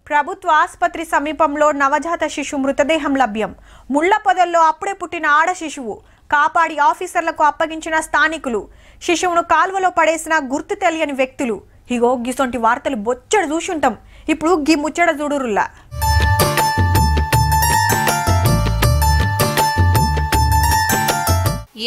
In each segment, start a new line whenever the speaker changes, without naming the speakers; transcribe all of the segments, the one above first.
ప్రభుత్వ ఆసుపత్రి సమీపంలో నవజాత శిశువు మృతదేహం లభ్యం. ముళ్ల పొదల్లో అప్పుడే పుట్టిన ఆడ శిశువు కాపాడి ఆఫీసర్లకు అప్పగించిన స్థానికులు. శిశువును కాల్వలో పడేసిన గుర్తు తెలియని వ్యక్తులు. ఇగో గిసొంటి వార్తలు బొచ్చడు చూసుంటాం. ఇప్పుడు గి ముచ్చడ చూడురులా.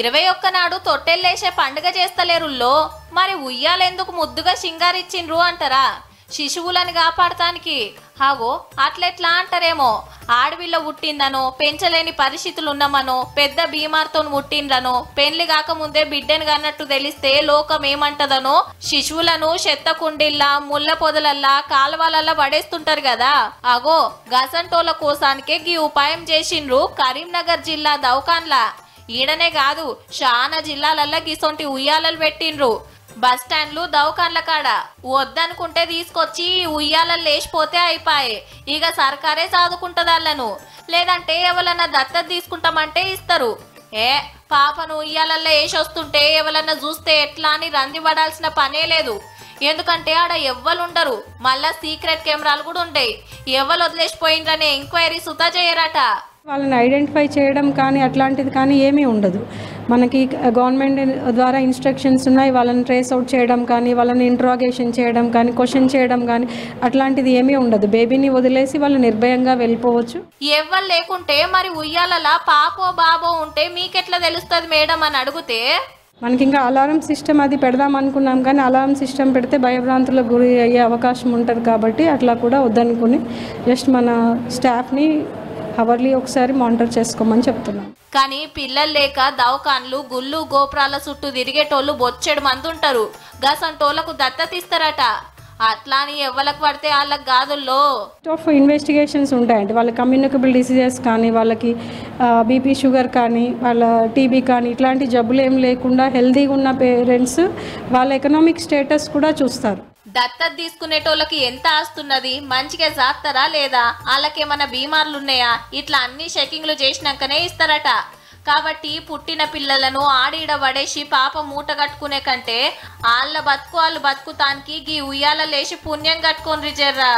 21 నాడు తొట్టెల్లేసే పండుగ చేస్తలేరుల్లో మరి ఉయ్యాలెందుకు ముద్దుగా సింగారిచ్చిండ్రు అంటారా? శిశువులను కాపాడటానికి. హాగో అట్లెట్లా అంటారేమో. ఆడవిల్ల పుట్టిందనో, పెంచలేని పరిస్థితులు ఉన్నామనో, పెద్ద బీమార్తో పుట్టిండ్రనో, పెళ్లి కాకముందే బిడ్డను కన్నట్టు తెలిస్తే లోకం ఏమంటదనో శిశువులను చెత్త కుండిల్లా, ముళ్ళ పొదలల్లా, కాలువలల్లా పడేస్తుంటారు కదా. అగో గసంటోల కోసానికే గీ ఉపాయం చేసిండ్రు కరీంనగర్ జిల్లా దౌకాన్లా. ఈడనే కాదు చాలా జిల్లాలల్లా గిసొంటి ఉయ్యాలలు పెట్టిండ్రు. బస్ స్టాండ్లు, దౌకాన్ల కాడ వద్దనుకుంటే తీసుకొచ్చి ఉయ్యాలలు లేచిపోతే అయిపాయే. ఇక సర్కారే సాదుకుంటదాళ్లను. లేదంటే ఎవరన్నా దత్తత తీసుకుంటామంటే ఇస్తారు. పాపను ఉయ్యాలల్లో వేసొస్తుంటే ఎవరన్నా చూస్తే ఎట్లా అని రంది పడాల్సిన పనే లేదు. ఎందుకంటే ఆడ ఎవ్వలుండరు. మళ్ళా సీక్రెట్ కెమెరాలు కూడా ఉంటాయి. ఎవరు వదిలేసిపోయిండ్రనే ఎంక్వైరీ సుతా చేయరట.
వాళ్ళని ఐడెంటిఫై చేయడం కానీ అట్లాంటిది కానీ ఏమీ ఉండదు. మనకి గవర్నమెంట్ ద్వారా ఇన్స్ట్రక్షన్స్ ఉన్నాయి. వాళ్ళని ట్రేస్ అవుట్ చేయడం కానీ, వాళ్ళని ఇంట్రాగేషన్ చేయడం కానీ, క్వశ్చన్ చేయడం కానీ అట్లాంటిది ఏమీ ఉండదు. బేబీని వదిలేసి వాళ్ళు నిర్భయంగా వెళ్ళిపోవచ్చు.
ఎవ్వరు లేకుంటే మరి ఉయ్యాలలా పాపో బాబో ఉంటే మీకెట్లా తెలుస్తుంది మేడం అని అడిగితే,
మనకి ఇంకా అలారం సిస్టమ్ అది పెడదాం అనుకున్నాం కానీ అలారం సిస్టమ్ పెడితే భయభ్రాంతులకు గురి అయ్యే అవకాశం ఉంటుంది. కాబట్టి అట్లా కూడా వద్దనుకుని జస్ట్ మన స్టాఫ్ని అవర్లీ ఒకసారి మానిటర్ చేసుకోమని చెప్తున్నాం.
కానీ పిల్లలు లేక దవాఖాన్లు, గుళ్ళు, గోపురాల చుట్టూ తిరిగేటోళ్ళు బొచ్చెడు మంది ఉంటారు. గసంటోళ్లకు దత్తత ఇస్తారట. అట్లా అని ఎవరికి పడితే వాళ్ళకి గాదుల్లో
ఆఫ్ ఇన్వెస్టిగేషన్స్ ఉంటాయండి. వాళ్ళ కమ్యూనికబుల్ డిసీజెస్ కానీ, వాళ్ళకి బీపీ, షుగర్ కానీ, వాళ్ళ టీబీ కానీ ఇట్లాంటి జబ్బులు ఏం లేకుండా హెల్తీగా ఉన్న పేరెంట్స్ వాళ్ళ ఎకనామిక్ స్టేటస్ కూడా చూస్తారు.
దత్తత తీసుకునేటోళ్ళకి ఎంత ఆస్తున్నది, మంచిగా సాస్తారా లేదా, వాళ్ళకేమైనా బీమార్లు ఉన్నాయా, ఇట్లా అన్ని చెకింగ్లు చేసినాకనే ఇస్తారట. కాబట్టి పుట్టిన పిల్లలను ఆడీడ పడేసి పాప మూట కట్టుకునే కంటే వాళ్ళ బతుకు వాళ్ళు బతుకుతానికి గీ ఉయ్యాల లేచి పుణ్యం కట్టుకోండి జర్రా.